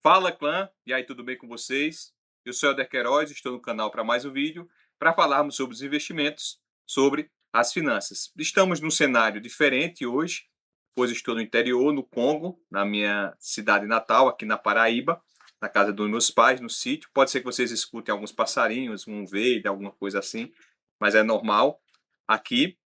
Fala clã, e aí tudo bem com vocês? Eu sou Helder Queiroz, estou no canal para mais um vídeo para falarmos sobre os investimentos, sobre as finanças. Estamos num cenário diferente hoje, pois estou no interior, no Congo, na minha cidade natal, aqui na Paraíba, na casa dos meus pais, no sítio. Pode ser que vocês escutem alguns passarinhos, um ovelha, alguma coisa assim, mas é normal aqui.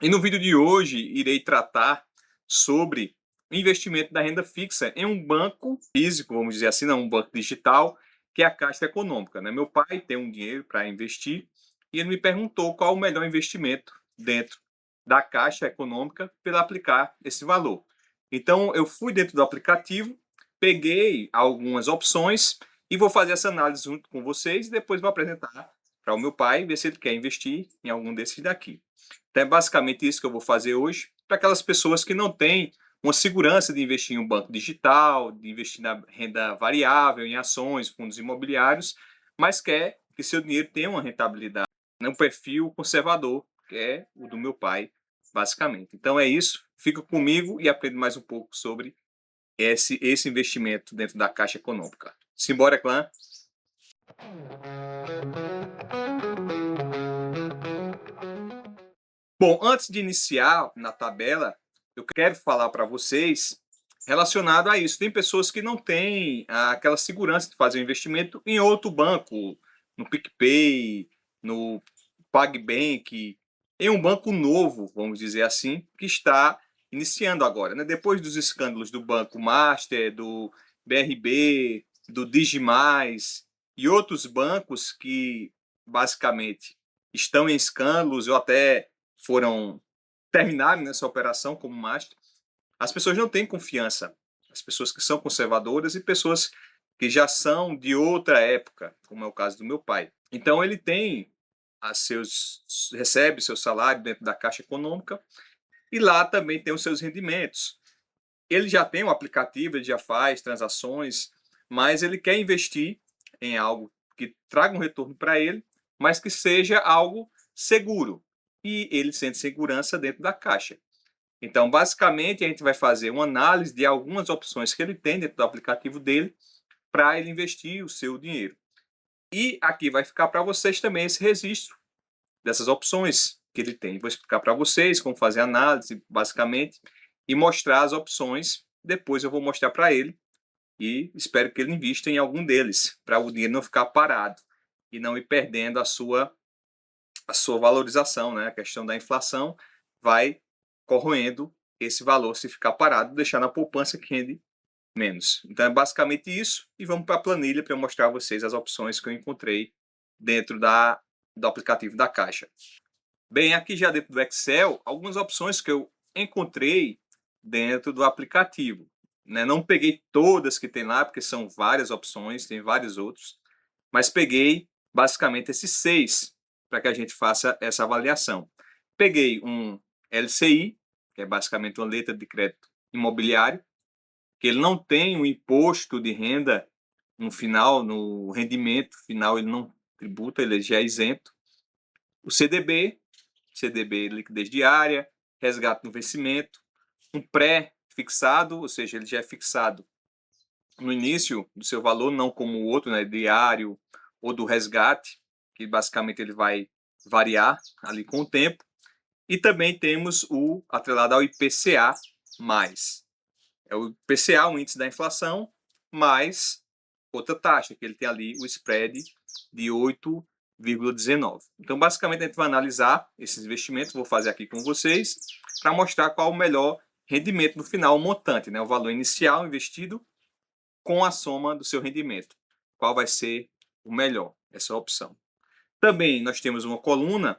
E no vídeo de hoje irei tratar sobre o investimento da renda fixa em um banco físico, vamos dizer assim, não um banco digital, que é a Caixa Econômica, né? Meu pai tem um dinheiro para investir e ele me perguntou qual o melhor investimento dentro da Caixa Econômica para ele aplicar esse valor. Então eu fui dentro do aplicativo, peguei algumas opções e vou fazer essa análise junto com vocês e depois vou apresentar para o meu pai, ver se ele quer investir em algum desses daqui. Então é basicamente isso que eu vou fazer hoje para aquelas pessoas que não têm uma segurança de investir em um banco digital, de investir na renda variável, em ações, fundos imobiliários, mas quer que seu dinheiro tenha uma rentabilidade, um perfil conservador, que é o do meu pai, basicamente. Então é isso, fica comigo e aprenda mais um pouco sobre esse investimento dentro da Caixa Econômica. Simbora, clã! Bom, antes de iniciar na tabela, eu quero falar para vocês relacionado a isso. Tem pessoas que não têm aquela segurança de fazer um investimento em outro banco, no PicPay, no PagBank, em um banco novo, vamos dizer assim, que está iniciando agora, né? Depois dos escândalos do Banco Master, do BRB, do Digimais e outros bancos que basicamente estão em escândalos ou até terminaram nessa operação como master, as pessoas não têm confiança. As pessoas que são conservadoras e pessoas que já são de outra época, como é o caso do meu pai. Então ele recebe seu salário dentro da Caixa Econômica e lá também tem os seus rendimentos. Ele já tem um aplicativo, ele já faz transações, mas ele quer investir em algo que traga um retorno para ele, mas que seja algo seguro. E ele sente segurança dentro da Caixa. Então, basicamente, a gente vai fazer uma análise de algumas opções que ele tem dentro do aplicativo dele para ele investir o seu dinheiro. E aqui vai ficar para vocês também esse registro dessas opções que ele tem. Vou explicar para vocês como fazer a análise, basicamente, e mostrar as opções. Depois eu vou mostrar para ele e espero que ele invista em algum deles, para o dinheiro não ficar parado e não ir perdendo a sua valorização, né? A questão da inflação vai corroendo esse valor se ficar parado, deixar na poupança que rende menos. Então é basicamente isso e vamos para a planilha para eu mostrar a vocês as opções que eu encontrei dentro do aplicativo da Caixa. Bem, aqui já dentro do Excel, algumas opções que eu encontrei dentro do aplicativo. Né? Não peguei todas que tem lá, porque são várias opções, tem vários outros, mas peguei basicamente esses 6 para que a gente faça essa avaliação. Peguei um LCI, que é basicamente uma letra de crédito imobiliário, que ele não tem um imposto de renda no final, no rendimento final ele não tributa, ele já é isento. O CDB, liquidez diária, resgate no vencimento, um pré-fixado, ou seja, ele já é fixado no início do seu valor, não como o outro, né, diário ou do resgate, que basicamente ele vai variar ali com o tempo. E também temos o atrelado ao IPCA+. É o IPCA, o índice da inflação, mais outra taxa, que ele tem ali o spread de 8,19. Então, basicamente, a gente vai analisar esses investimentos, vou fazer aqui com vocês, para mostrar qual o melhor rendimento no final, o montante, né? O valor inicial investido com a soma do seu rendimento. Qual vai ser o melhor? Essa é a opção. Também nós temos uma coluna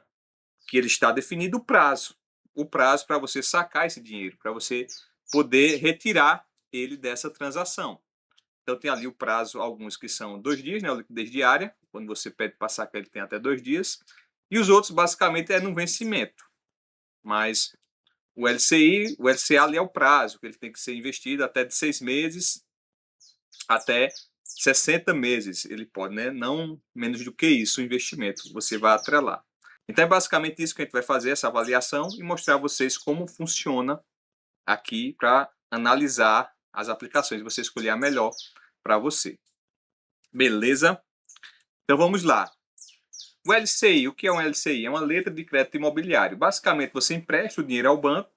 que ele está definido o prazo. O prazo para você sacar esse dinheiro, para você poder retirar ele dessa transação. Então tem ali o prazo, alguns que são 2 dias, né, a liquidez diária, quando você pede para sacar ele tem até 2 dias, e os outros basicamente é no vencimento. Mas o LCI, o LCA ali é o prazo, que ele tem que ser investido até de 6 meses até 60 meses. Ele pode, né, não menos do que isso o investimento, você vai atrelar. Então é basicamente isso que a gente vai fazer, essa avaliação, e mostrar a vocês como funciona aqui para analisar as aplicações, você escolher a melhor para você. Beleza? Então vamos lá. O LCI, o que é um LCI? É uma letra de crédito imobiliário. Basicamente, você empresta o dinheiro ao banco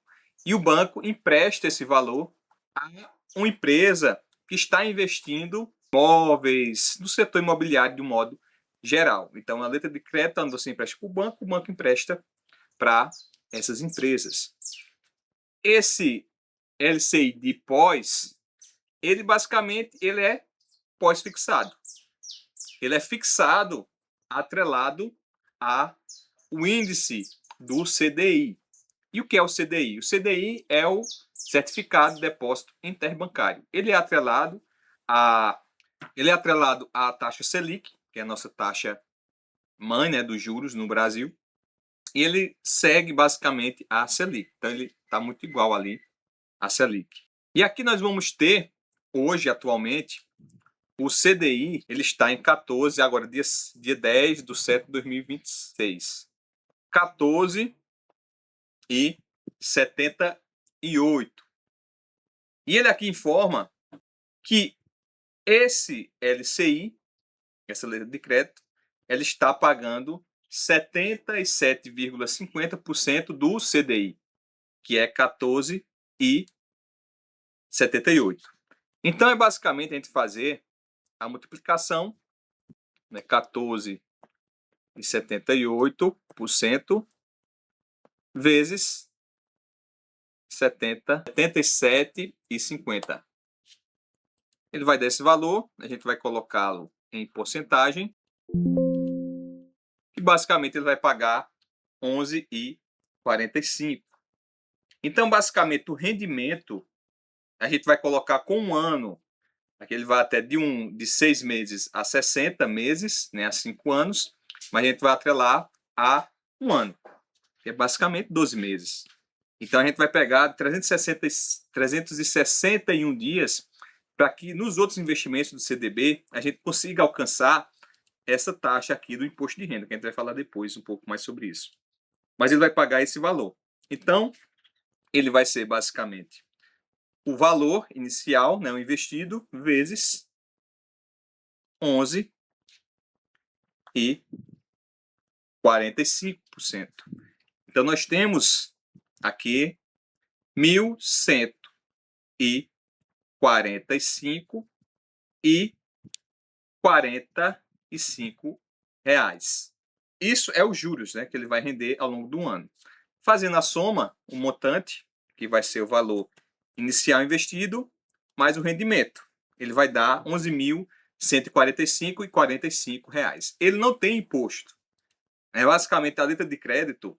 e o banco empresta esse valor a uma empresa que está investindo em imóveis, no setor imobiliário de um modo geral. Então, a letra de crédito, onde você empresta para o banco empresta para essas empresas. Esse LCI de pós, ele basicamente ele é pós-fixado. Ele é fixado, atrelado ao índice do CDI. E o que é o CDI? O CDI é o Certificado de Depósito Interbancário. Ele é atrelado à taxa Selic, que é a nossa taxa mãe, né, dos juros no Brasil. E ele segue basicamente a Selic. Então ele está muito igual ali à Selic. E aqui nós vamos ter, hoje, atualmente, o CDI, ele está em 14, agora dia 10 de setembro de 2026. 14,78. E ele aqui informa que esse LCI, essa letra de crédito, ela está pagando 77,50% do CDI, que é 14,78. Então é basicamente a gente fazer a multiplicação, né, 14,78% vezes 77,50. Ele vai dar esse valor, a gente vai colocá-lo em porcentagem, e basicamente ele vai pagar 11,45. Então, basicamente, o rendimento a gente vai colocar com um ano, aqui ele vai até de 6 meses a 60 meses, né, a 5 anos, mas a gente vai atrelar a um ano, que é basicamente 12 meses. Então, a gente vai pegar 361 dias para que nos outros investimentos do CDB a gente consiga alcançar essa taxa aqui do imposto de renda, que a gente vai falar depois um pouco mais sobre isso. Mas ele vai pagar esse valor. Então, ele vai ser basicamente o valor inicial, né, o investido, vezes 11,45%. Então, nós temos aqui 1.145,45 reais. Isso é os juros, né, que ele vai render ao longo do ano. Fazendo a soma, o montante, que vai ser o valor inicial investido, mais o rendimento. Ele vai dar 11.145,45 reais. Ele não tem imposto. É basicamente a letra de crédito.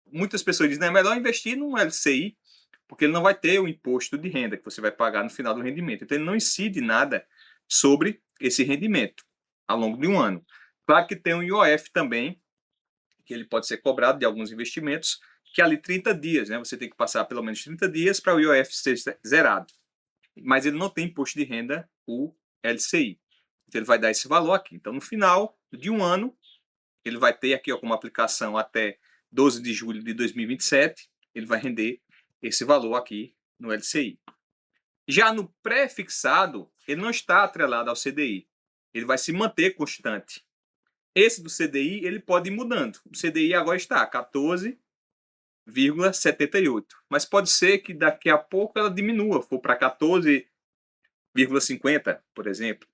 Muitas pessoas dizem que é melhor investir num LCI, porque ele não vai ter o imposto de renda que você vai pagar no final do rendimento. Então ele não incide nada sobre esse rendimento ao longo de um ano. Claro que tem o IOF também, que ele pode ser cobrado de alguns investimentos, que é ali 30 dias, né? Você tem que passar pelo menos 30 dias para o IOF ser zerado. Mas ele não tem imposto de renda, o LCI. Então ele vai dar esse valor aqui. Então no final de um ano, ele vai ter aqui, ó, como aplicação até 12 de julho de 2027, ele vai render esse valor aqui no LCI. Já no pré-fixado, ele não está atrelado ao CDI. Ele vai se manter constante. Esse do CDI, ele pode ir mudando. O CDI agora está 14,78. Mas pode ser que daqui a pouco ela diminua, for para 14,50, por exemplo.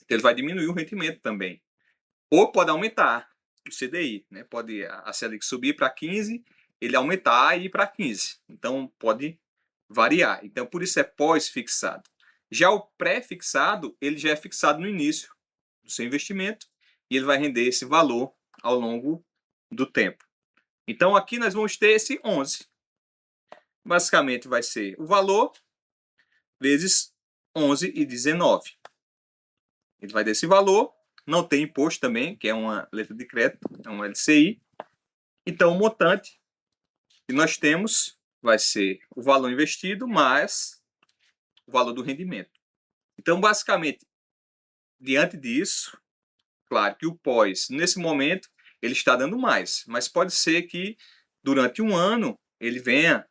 Então ele vai diminuir o rendimento também. Ou pode aumentar o CDI, né? Pode a Selic subir para 15, ele aumentar e ir para 15. Então pode variar. Então por isso é pós-fixado. Já o pré-fixado, ele já é fixado no início do seu investimento e ele vai render esse valor ao longo do tempo. Então aqui nós vamos ter esse 11. Basicamente vai ser o valor vezes 11,19. Ele vai dar esse valor. Não tem imposto também, que é uma letra de crédito, é um LCI. Então, o montante que nós temos vai ser o valor investido mais o valor do rendimento. Então, basicamente, diante disso, claro que o pós, nesse momento, ele está dando mais, mas pode ser que durante um ano ele venha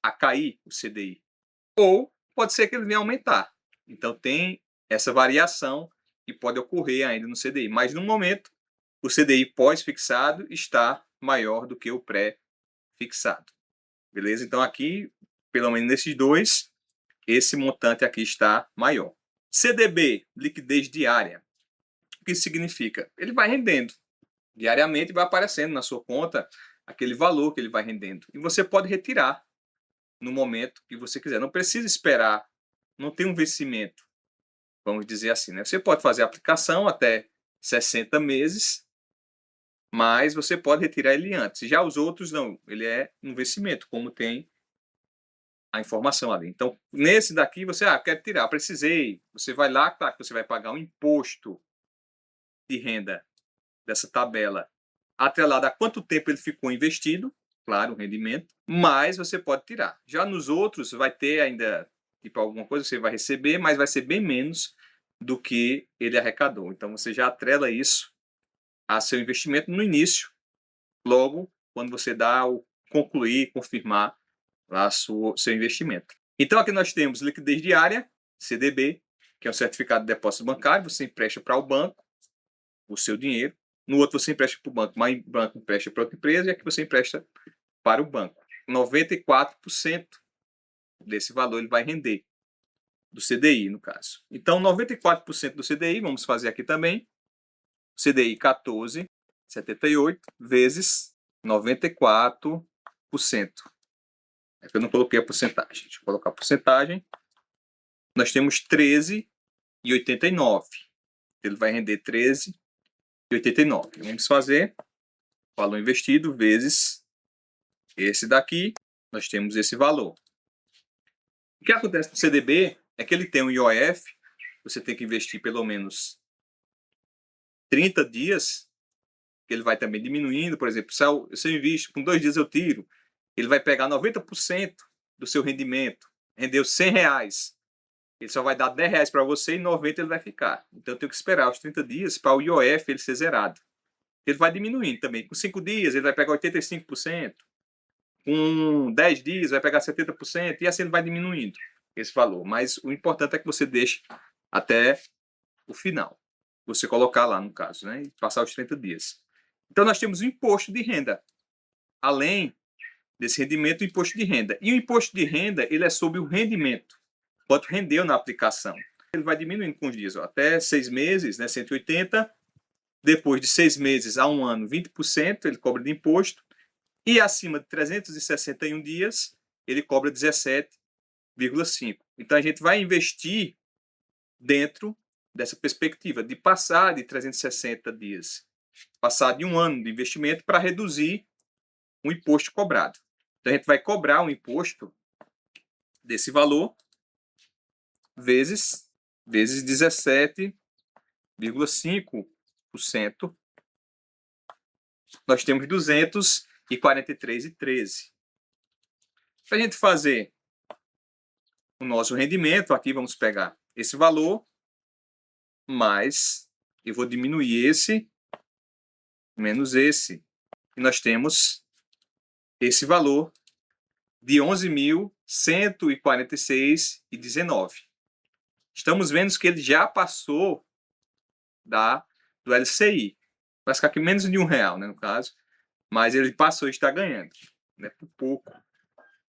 a cair o CDI, ou pode ser que ele venha a aumentar. Então, tem essa variação que pode ocorrer ainda no CDI. Mas, no momento, o CDI pós-fixado está maior do que o pré-fixado. Beleza? Então, aqui, pelo menos nesses dois, esse montante aqui está maior. CDB, liquidez diária. O que isso significa? Ele vai rendendo. Diariamente vai aparecendo na sua conta aquele valor que ele vai rendendo. E você pode retirar no momento que você quiser. Não precisa esperar. Não tem um vencimento. Vamos dizer assim, né? Você pode fazer a aplicação até 60 meses, mas você pode retirar ele antes. Já os outros não. Ele é um vencimento, como tem a informação ali. Então, nesse daqui, você, quer tirar, precisei. Você vai lá, claro que você vai pagar um imposto de renda dessa tabela atrelado a quanto tempo ele ficou investido, claro, o rendimento, mas você pode tirar. Já nos outros, vai ter ainda, tipo, alguma coisa que você vai receber, mas vai ser bem menos do que ele arrecadou. Então, você já atrela isso a seu investimento no início, logo, quando você dá o concluir, confirmar lá seu investimento. Então, aqui nós temos liquidez diária, CDB, que é um certificado de depósito bancário, você empresta para o banco o seu dinheiro. No outro você empresta para o banco, mas o banco empresta para outra empresa e aqui você empresta para o banco. 94% desse valor ele vai render, do CDI no caso. Então, 94% do CDI, vamos fazer aqui também, CDI 14,78 vezes 94%. É que eu não coloquei a porcentagem. Deixa eu colocar a porcentagem. Nós temos 13,89. Ele vai render 13,89. Vamos fazer valor investido vezes esse daqui. Nós temos esse valor. O que acontece no CDB é que ele tem um IOF. Você tem que investir pelo menos 30 dias. Ele vai também diminuindo. Por exemplo, se eu invisto, com 2 dias eu tiro. Ele vai pegar 90% do seu rendimento. Rendeu R$100. Ele só vai dar R$10 para você e 90 ele vai ficar. Então eu tenho que esperar os 30 dias para o IOF ele ser zerado. Ele vai diminuindo também. Com 5 dias ele vai pegar 85%. Com 10 dias vai pegar 70%. E assim ele vai diminuindo esse valor. Mas o importante é que você deixe até o final. Você colocar lá no caso, né? E passar os 30 dias. Então nós temos o imposto de renda. Além desse rendimento, o imposto de renda. E o imposto de renda, ele é sobre o rendimento. Quanto rendeu na aplicação. Ele vai diminuindo com os dias. Até 6 meses, né, 180. Depois de 6 meses a 1 ano, 20% ele cobra de imposto. E acima de 361 dias, ele cobra 17,5%. Então, a gente vai investir dentro dessa perspectiva de passar de 360 dias, passar de 1 ano de investimento para reduzir o imposto cobrado. Então, a gente vai cobrar um imposto desse valor vezes 17,5%. Nós temos 243,13. Para a gente fazer o nosso rendimento, aqui vamos pegar esse valor, mais eu vou diminuir esse, menos esse. E nós temos esse valor de 11.146,19. Estamos vendo que ele já passou do LCI. Vai ficar aqui menos de R$1, né, no caso. Mas ele passou e está ganhando. Né, por pouco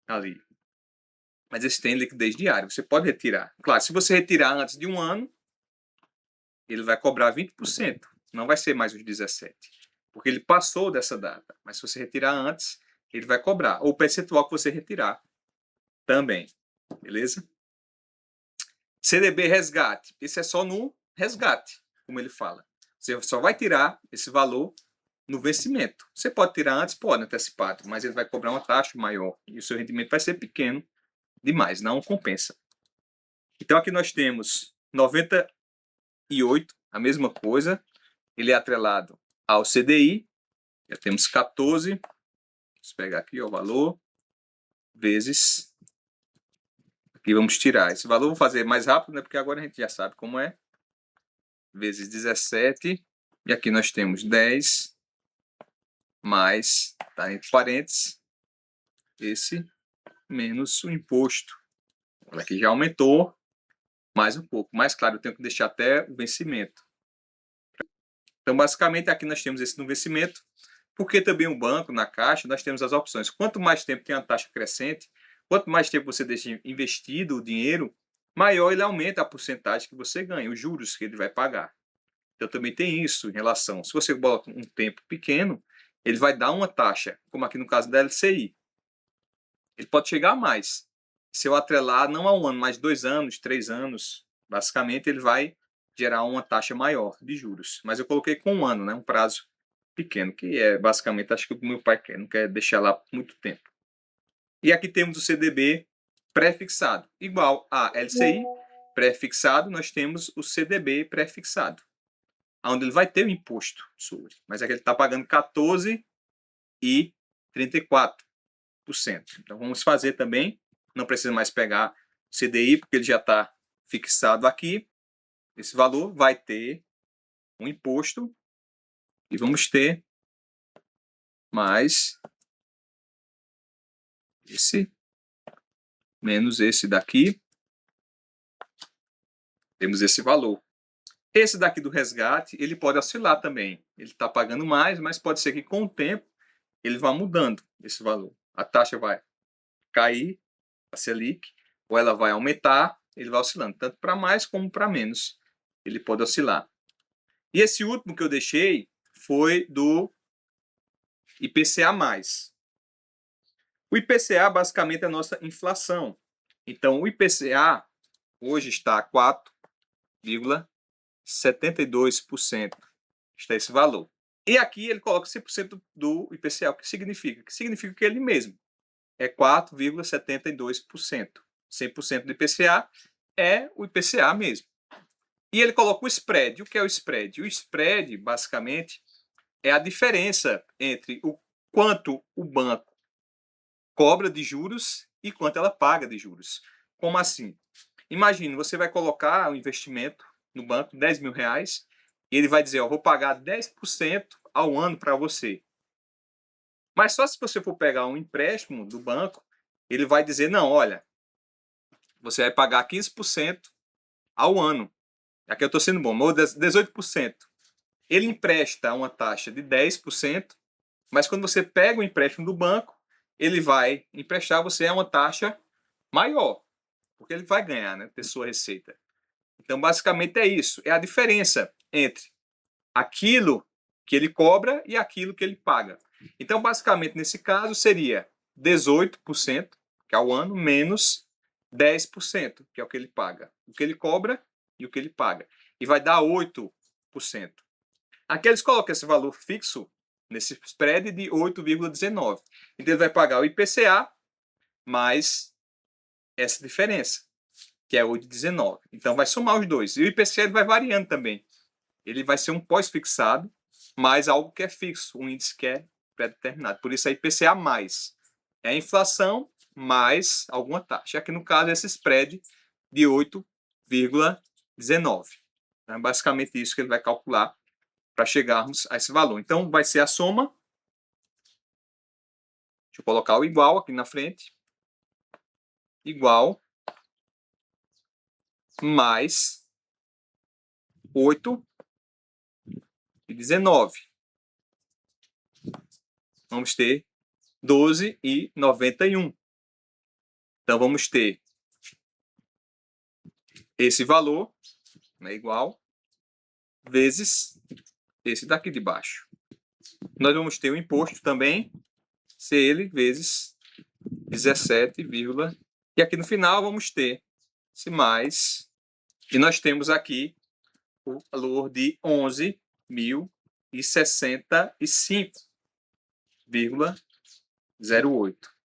ali. Mas esse tem liquidez diária. Você pode retirar. Claro, se você retirar antes de 1 ano, ele vai cobrar 20%. Não vai ser mais os 17%. Porque ele passou dessa data. Mas se você retirar antes, ele vai cobrar. Ou o percentual que você retirar também. Beleza? CDB resgate. Esse é só no resgate, como ele fala. Você só vai tirar esse valor no vencimento. Você pode tirar antes, pode, antecipado, mas ele vai cobrar uma taxa maior e o seu rendimento vai ser pequeno demais, não compensa. Então aqui nós temos 98, a mesma coisa, ele é atrelado ao CDI, já temos 14, vamos pegar aqui o valor, vezes, aqui vamos tirar esse valor, vou fazer mais rápido, né, porque agora a gente já sabe como é, vezes 17, e aqui nós temos 10, mais, tá entre parênteses, esse menos o imposto. Aqui já aumentou, mais um pouco. Mas, claro, eu tenho que deixar até o vencimento. Então, basicamente, aqui nós temos esse no vencimento, porque também o banco, na Caixa, nós temos as opções. Quanto mais tempo tem a taxa crescente, quanto mais tempo você deixa investido o dinheiro, maior ele aumenta a porcentagem que você ganha, os juros que ele vai pagar. Então, também tem isso em relação. Se você bota um tempo pequeno, ele vai dar uma taxa, como aqui no caso da LCI. Ele pode chegar a mais. Se eu atrelar não a um ano, mas 2 anos, 3 anos, basicamente ele vai gerar uma taxa maior de juros. Mas eu coloquei com 1 ano, né, um prazo pequeno, que é basicamente, acho que o meu pai quer, não quer deixar lá por muito tempo. E aqui temos o CDB pré-fixado, igual a LCI pré-fixado, nós temos o CDB pré-fixado, onde ele vai ter o imposto sobre, mas aqui ele está pagando 14,34%. Então vamos fazer também, não precisa mais pegar CDI, porque ele já está fixado aqui. Esse valor vai ter um imposto e vamos ter mais esse menos esse daqui. Temos esse valor. Esse daqui do resgate, ele pode oscilar também. Ele está pagando mais, mas pode ser que com o tempo ele vá mudando esse valor. A taxa vai cair, a Selic, ou ela vai aumentar, ele vai oscilando, tanto para mais como para menos. Ele pode oscilar. E esse último que eu deixei foi do IPCA+. O IPCA basicamente é a nossa inflação. Então, o IPCA hoje está a 4,72%. Está esse valor. E aqui ele coloca 100% do IPCA. O que significa? Que significa que ele mesmo é 4,72%. 100% do IPCA é o IPCA mesmo. E ele coloca o spread. O que é o spread? O spread, basicamente, é a diferença entre o quanto o banco cobra de juros e quanto ela paga de juros. Como assim? Imagine, você vai colocar um investimento no banco, R$10.000, e ele vai dizer, ó, vou pagar 10% ao ano para você. Mas só se você for pegar um empréstimo do banco, ele vai dizer, não, olha, você vai pagar 15% ao ano. Aqui eu estou sendo bom, ou 18%. Ele empresta uma taxa de 10%, mas quando você pega o empréstimo do banco, ele vai emprestar você a uma taxa maior, porque ele vai ganhar, né, ter sua receita. Então, basicamente é isso. É a diferença entre aquilo que ele cobra e aquilo que ele paga. Então, basicamente, nesse caso, seria 18%, que é o ano, menos 10%, que é o que ele paga. O que ele cobra e o que ele paga. E vai dar 8%. Aqui eles colocam esse valor fixo nesse spread de 8,19. Então, ele vai pagar o IPCA mais essa diferença, que é 8,19. Então, vai somar os dois. E o IPCA ele vai variando também. Ele vai ser um pós-fixado, mais algo que é fixo, um índice que é pré-determinado. Por isso, é IPCA mais. É a inflação mais alguma taxa. Aqui, no caso, esse spread de 8,19. É basicamente isso que ele vai calcular para chegarmos a esse valor. Então, vai ser a soma. Deixa eu colocar o igual aqui na frente. Igual mais 8,19. Vamos ter 12,91. Então, vamos ter esse valor, né, igual, vezes esse daqui de baixo. Nós vamos ter o imposto também, ser ele vezes 17, e aqui no final vamos ter esse mais, e nós temos aqui o valor de 11.065,08.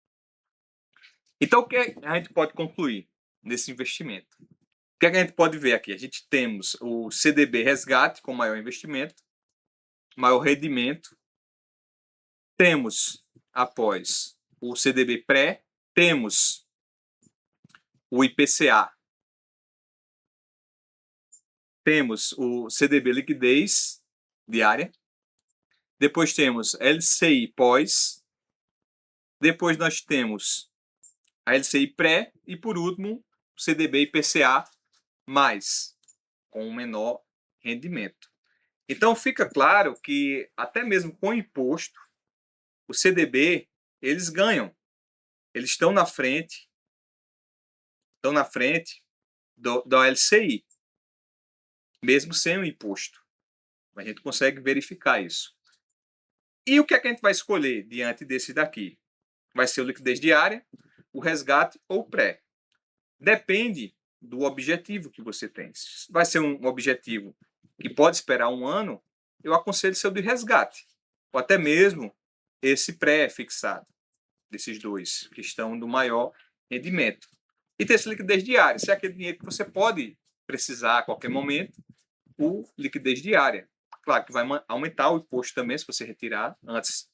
Então, o que a gente pode concluir nesse investimento? O que a gente pode ver aqui? A gente temos o CDB resgate com maior investimento, maior rendimento. Temos, após o CDB pré, temos o IPCA. Temos o CDB liquidez diária. Depois temos LCI pós. Depois nós temos a LCI pré. E por último, o CDB IPCA mais, com um menor rendimento. Então fica claro que até mesmo com imposto, o CDB, eles ganham. Eles estão na frente do LCI, mesmo sem o imposto. A gente consegue verificar isso. E o que é que a gente vai escolher diante desse daqui? Vai ser o liquidez diária, o resgate ou o pré. Depende do objetivo que você tem. Se vai ser um objetivo que pode esperar um ano, eu aconselho seu de resgate. Ou até mesmo esse pré-fixado, desses dois, que estão do maior rendimento. E ter essa liquidez diária. Se é aquele dinheiro que você pode precisar a qualquer momento, o liquidez diária. Claro que vai aumentar o imposto também, se você retirar antes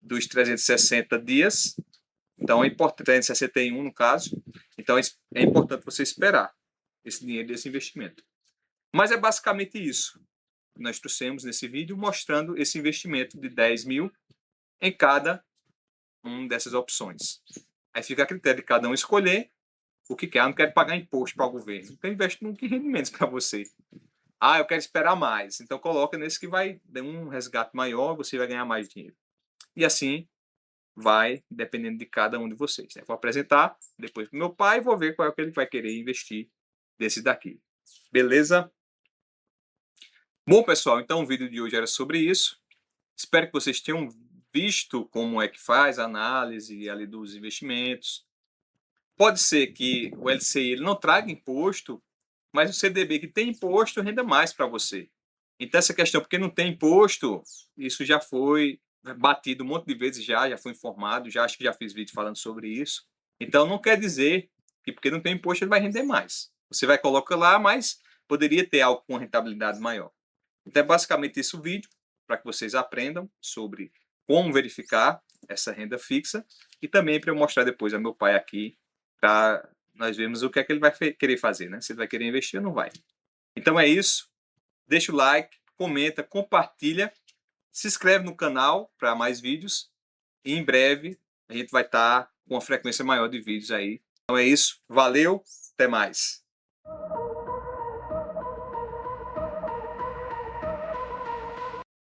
dos 360 dias. Então é importante, 361 no caso. Então é importante você esperar esse dinheiro desse investimento. Mas é basicamente isso que nós trouxemos nesse vídeo, mostrando esse investimento de 10 mil em cada uma dessas opções. Aí fica a critério de cada um escolher o que quer. Eu não quero pagar imposto para o governo. Então investe num que rende menos para você. Eu quero esperar mais. Então coloca nesse que vai dar um resgate maior, você vai ganhar mais dinheiro. E assim vai, dependendo de cada um de vocês. Vou apresentar depois para o meu pai e vou ver qual é o que ele vai querer investir desse daqui. Beleza? Bom, pessoal, então o vídeo de hoje era sobre isso. Espero que vocês tenham visto como é que faz a análise ali dos investimentos. Pode ser que o LCI ele não traga imposto, mas o CDB que tem imposto renda mais para você. Então essa questão, porque não tem imposto, isso já foi batido um monte de vezes já foi informado, já acho que já fiz vídeo falando sobre isso. Então não quer dizer que porque não tem imposto ele vai render mais. Você vai colocar lá, mas poderia ter algo com rentabilidade maior. Então é basicamente esse o vídeo, para que vocês aprendam sobre como verificar essa renda fixa e também para eu mostrar depois a meu pai aqui, para nós vermos o que é que ele vai querer fazer, né? Se ele vai querer investir ou não vai. Então é isso. Deixa o like, comenta, compartilha, se inscreve no canal para mais vídeos e em breve a gente vai estar com uma frequência maior de vídeos aí. Então é isso. Valeu, até mais.